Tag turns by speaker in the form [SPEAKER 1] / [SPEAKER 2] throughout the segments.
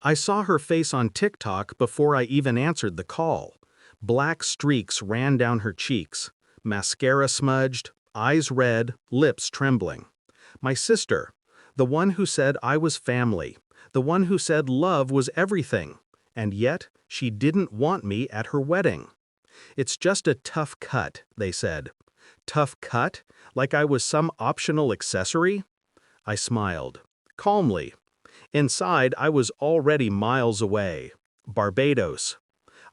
[SPEAKER 1] I saw her face on TikTok before I even answered the call. Black streaks ran down her cheeks, mascara smudged, eyes red, lips trembling. My sister, the one who said I was family, the one who said love was everything, and yet she didn't want me at her wedding. It's just a tough cut, they said. Tough cut? Like I was some optional accessory? I smiled, calmly. Inside, I was already miles away. Barbados.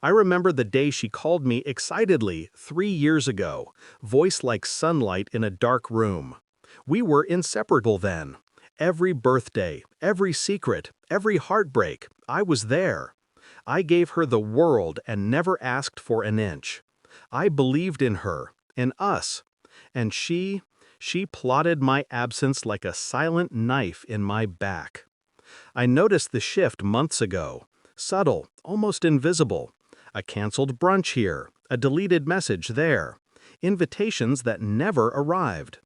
[SPEAKER 1] I remember the day she called me excitedly 3 years ago, voice like sunlight in a dark room. We were inseparable then. Every birthday, every secret, every heartbreak, I was there. I gave her the world and never asked for an inch. I believed in her, in us. And she plotted my absence like a silent knife in my back. I noticed the shift months ago. Subtle, almost invisible. A canceled brunch here, a deleted message there. Invitations that never arrived.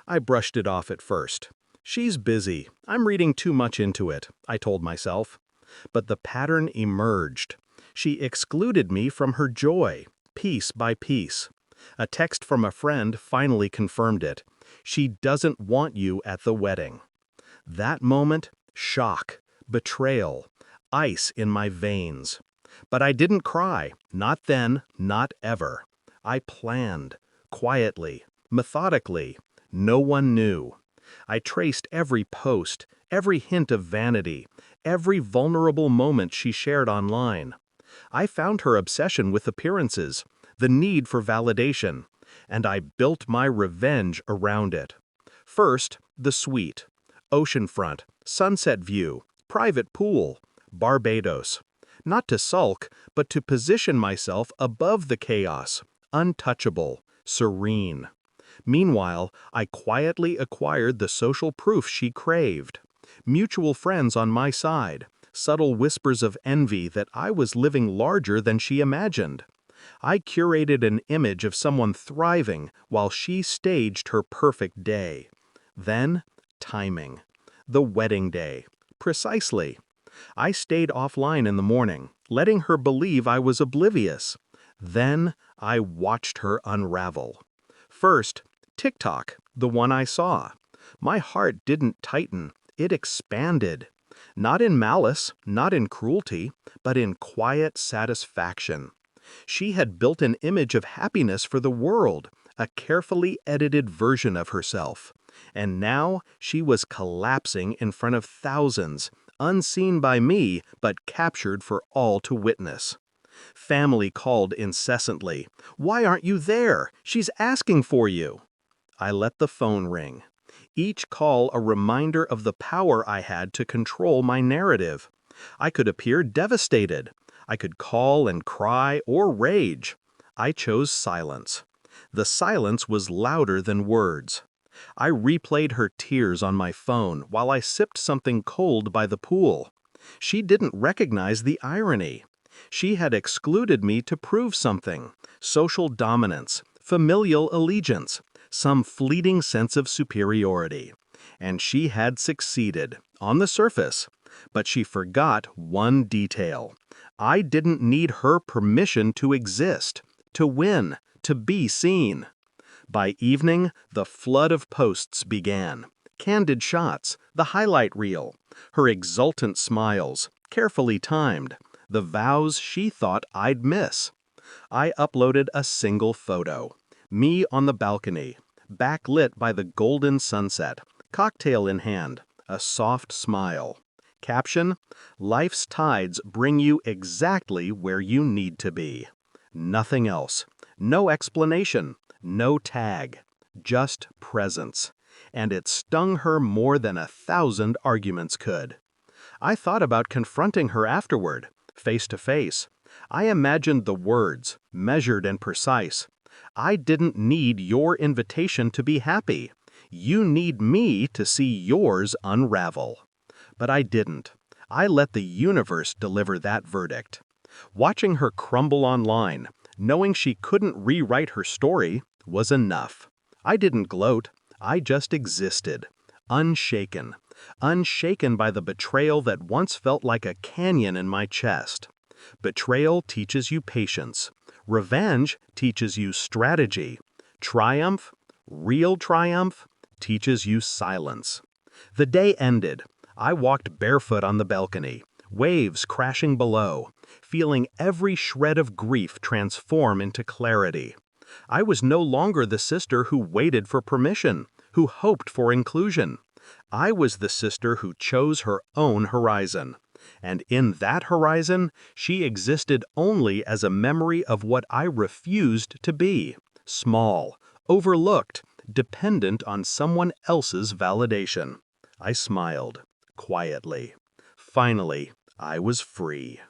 [SPEAKER 1] I brushed it off at first. She's busy. I'm reading too much into it, I told myself. But the pattern emerged. She excluded me from her joy, piece by piece. A text from a friend finally confirmed it. She doesn't want you at the wedding. That moment, shock, betrayal, ice in my veins. But I didn't cry, not then, not ever. I planned, quietly, methodically. No one knew. I traced every post, every hint of vanity, every vulnerable moment she shared online. I found her obsession with appearances, the need for validation, and I built my revenge around it. First, the suite. Oceanfront, sunset view, private pool, Barbados. Not to sulk, but to position myself above the chaos, untouchable, serene. Meanwhile, I quietly acquired the social proof she craved. Mutual friends on my side, subtle whispers of envy that I was living larger than she imagined. I curated an image of someone thriving while she staged her perfect day. Then, timing. The wedding day. Precisely. I stayed offline in the morning, letting her believe I was oblivious. Then, I watched her unravel. First, TikTok, the one I saw. My heart didn't tighten, it expanded. Not in malice, not in cruelty, but in quiet satisfaction. She had built an image of happiness for the world, a carefully edited version of herself. And now she was collapsing in front of thousands, unseen by me, but captured for all to witness. Family called incessantly. "Why aren't you there? She's asking for you." I let the phone ring. Each call a reminder of the power I had to control my narrative. I could appear devastated. I could call and cry or rage. I chose silence. The silence was louder than words. I replayed her tears on my phone while I sipped something cold by the pool. She didn't recognize the irony. She had excluded me to prove something: social dominance, familial allegiance, some fleeting sense of superiority. And she had succeeded, on the surface. But she forgot one detail. I didn't need her permission to exist, to win, to be seen. By evening, the flood of posts began. Candid shots, the highlight reel, her exultant smiles, carefully timed, the vows she thought I'd miss. I uploaded a single photo. Me on the balcony, backlit by the golden sunset, cocktail in hand, a soft smile. Caption: "Life's tides bring you exactly where you need to be." Nothing else. No explanation. No tag. Just presence. And it stung her more than 1,000 arguments could. I thought about confronting her afterward, face to face. I imagined the words, measured and precise. "I didn't need your invitation to be happy. You need me to see yours unravel." But I didn't. I let the universe deliver that verdict. Watching her crumble online, knowing she couldn't rewrite her story, was enough. I didn't gloat. I just existed, unshaken, unshaken by the betrayal that once felt like a canyon in my chest. Betrayal teaches you patience. Revenge teaches you strategy. Triumph, real triumph, teaches you silence. The day ended. I walked barefoot on the balcony, waves crashing below, feeling every shred of grief transform into clarity. I was no longer the sister who waited for permission, who hoped for inclusion. I was the sister who chose her own horizon. And in that horizon, she existed only as a memory of what I refused to be: small, overlooked, dependent on someone else's validation. I smiled, quietly. Finally, I was free.